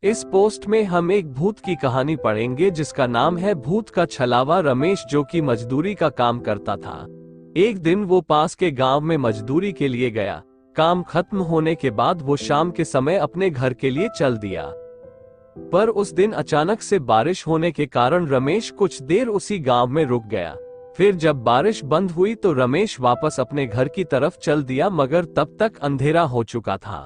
इस पोस्ट में हम एक भूत की कहानी पढ़ेंगे जिसका नाम है भूत का छलावा रमेश, जो कि मजदूरी का काम करता था। एक दिन वो पास के गांव में मजदूरी के लिए गया। काम खत्म होने के बाद वो शाम के समय अपने घर के लिए चल दिया। पर उस दिन अचानक से बारिश होने के कारण रमेश कुछ देर उसी गांव में रुक गया। फिर जब बारिश बंद हुई तो रमेश वापस अपने घर की तरफ चल दिया, मगर तब तक अंधेरा हो चुका था।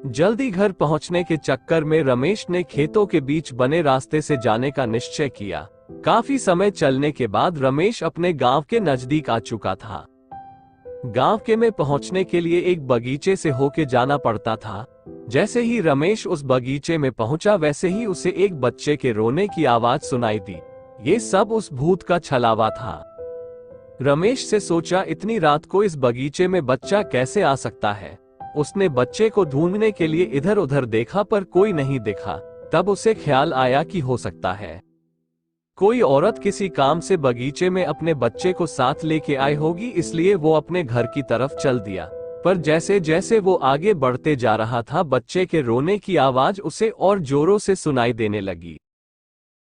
जल्दी घर पहुंचने के चक्कर में रमेश ने खेतों के बीच बने रास्ते से जाने का निश्चय किया। काफी समय चलने के बाद रमेश अपने गांव के नजदीक आ चुका था। गांव के में पहुंचने के लिए एक बगीचे से होके जाना पड़ता था। जैसे ही रमेश उस बगीचे में पहुंचा, वैसे ही उसे एक बच्चे के रोने की आवाज सुनाई दी। ये सब उस भूत का छलावा था। रमेश से सोचा, इतनी रात को इस बगीचे में बच्चा कैसे आ सकता है। उसने बच्चे को ढूंढने के लिए इधर उधर देखा पर कोई नहीं दिखा। तब उसे ख्याल आया कि हो सकता है कोई औरत किसी काम से बगीचे में अपने बच्चे को साथ लेके आई होगी, इसलिए वो अपने घर की तरफ चल दिया। पर जैसे जैसे वो आगे बढ़ते जा रहा था, बच्चे के रोने की आवाज उसे और जोरों से सुनाई देने लगी।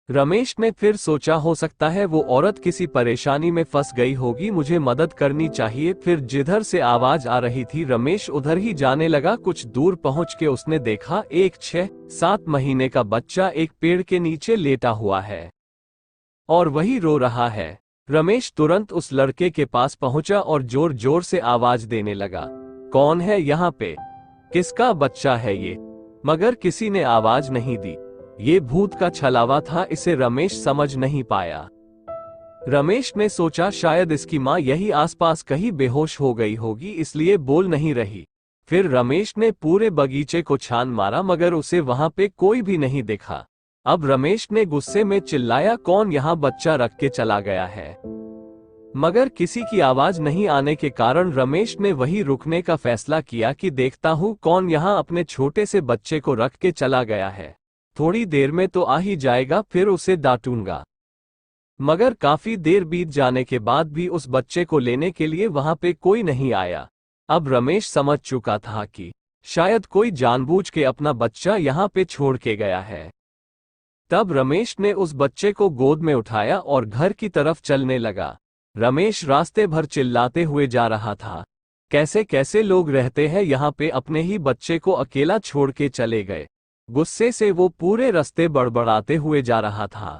रमेश ने फिर सोचा, हो सकता है वो औरत किसी परेशानी में फंस गई होगी, मुझे मदद करनी चाहिए। फिर जिधर से आवाज आ रही थी रमेश उधर ही जाने लगा। कुछ दूर पहुंच के उसने देखा एक 6-7 महीने का बच्चा एक पेड़ के नीचे लेटा हुआ है और वही रो रहा है। रमेश तुरंत उस लड़के के पास पहुंचा और जोर जोर से आवाज देने लगा, कौन है यहाँ पे, किसका बच्चा है ये। मगर किसी ने आवाज नहीं दी। ये भूत का छलावा था, इसे रमेश समझ नहीं पाया। रमेश ने सोचा, शायद इसकी माँ यही आसपास कहीं बेहोश हो गई होगी, इसलिए बोल नहीं रही। फिर रमेश ने पूरे बगीचे को छान मारा, मगर उसे वहां पे कोई भी नहीं दिखा। अब रमेश ने गुस्से में चिल्लाया, कौन यहाँ बच्चा रख के चला गया है। मगर किसी की आवाज नहीं आने के कारण रमेश ने वही रुकने का फैसला किया कि देखता हूँ कौन यहाँ अपने छोटे से बच्चे को रख के चला गया है। थोड़ी देर में तो आ ही जाएगा, फिर उसे डांटूंगा। मगर काफी देर बीत जाने के बाद भी उस बच्चे को लेने के लिए वहां पे कोई नहीं आया। अब रमेश समझ चुका था कि शायद कोई जानबूझ के अपना बच्चा यहाँ पे छोड़ के गया है। तब रमेश ने उस बच्चे को गोद में उठाया और घर की तरफ चलने लगा। रमेश रास्ते भर चिल्लाते हुए जा रहा था, कैसे कैसे लोग रहते हैं यहाँ पे, अपने ही बच्चे को अकेला छोड़ के चले गए। गुस्से से वो पूरे रास्ते बड़बड़ाते हुए जा रहा था।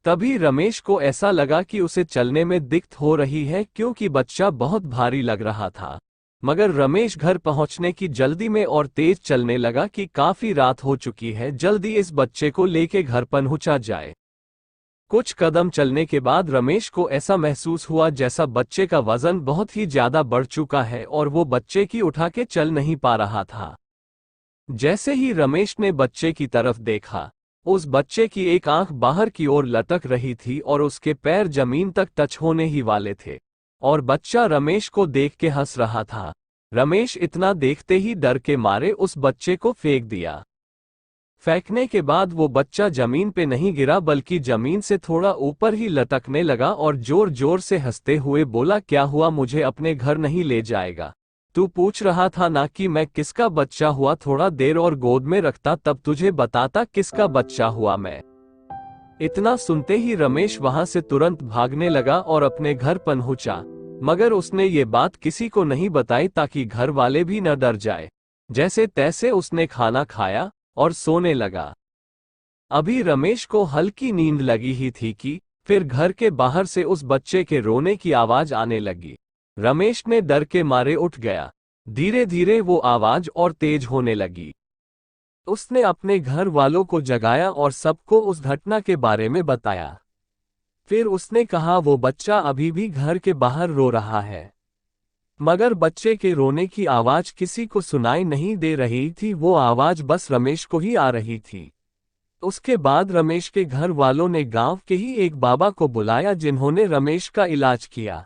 तभी रमेश को ऐसा लगा कि उसे चलने में दिक्कत हो रही है, क्योंकि बच्चा बहुत भारी लग रहा था। मगर रमेश घर पहुंचने की जल्दी में और तेज चलने लगा कि काफी रात हो चुकी है, जल्दी इस बच्चे को लेके घर पहुंचा जाए। कुछ कदम चलने के बाद रमेश को ऐसा महसूस हुआ जैसा बच्चे का वजन बहुत ही ज्यादा बढ़ चुका है और वो बच्चे की उठा के चल नहीं पा रहा था। जैसे ही रमेश ने बच्चे की तरफ देखा, उस बच्चे की एक आंख बाहर की ओर लटक रही थी और उसके पैर जमीन तक टच होने ही वाले थे और बच्चा रमेश को देख के हंस रहा था। रमेश इतना देखते ही डर के मारे उस बच्चे को फेंक दिया। फेंकने के बाद वो बच्चा जमीन पे नहीं गिरा, बल्कि जमीन से थोड़ा ऊपर ही लटकने लगा और जोर जोर से हंसते हुए बोला, क्या हुआ, मुझे अपने घर नहीं ले जाएगा। तू पूछ रहा था ना कि मैं किसका बच्चा हुआ, थोड़ा देर और गोद में रखता तब तुझे बताता किसका बच्चा हुआ मैं। इतना सुनते ही रमेश वहां से तुरंत भागने लगा और अपने घर पहुंचा। मगर उसने ये बात किसी को नहीं बताई ताकि घर वाले भी न डर जाए। जैसे तैसे उसने खाना खाया और सोने लगा। अभी रमेश को हल्की नींद लगी ही थी कि फिर घर के बाहर से उस बच्चे के रोने की आवाज आने लगी। रमेश ने डर के मारे उठ गया। धीरे धीरे वो आवाज और तेज होने लगी। उसने अपने घर वालों को जगाया और सबको उस घटना के बारे में बताया। फिर उसने कहा, वो बच्चा अभी भी घर के बाहर रो रहा है। मगर बच्चे के रोने की आवाज किसी को सुनाई नहीं दे रही थी, वो आवाज बस रमेश को ही आ रही थी। उसके बाद रमेश के घर वालों ने गांव के ही एक बाबा को बुलाया, जिन्होंने रमेश का इलाज किया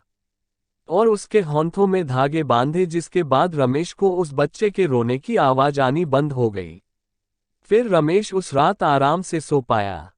और उसके होंठों में धागे बांधे, जिसके बाद रमेश को उस बच्चे के रोने की आवाज आनी बंद हो गई। फिर रमेश उस रात आराम से सो पाया।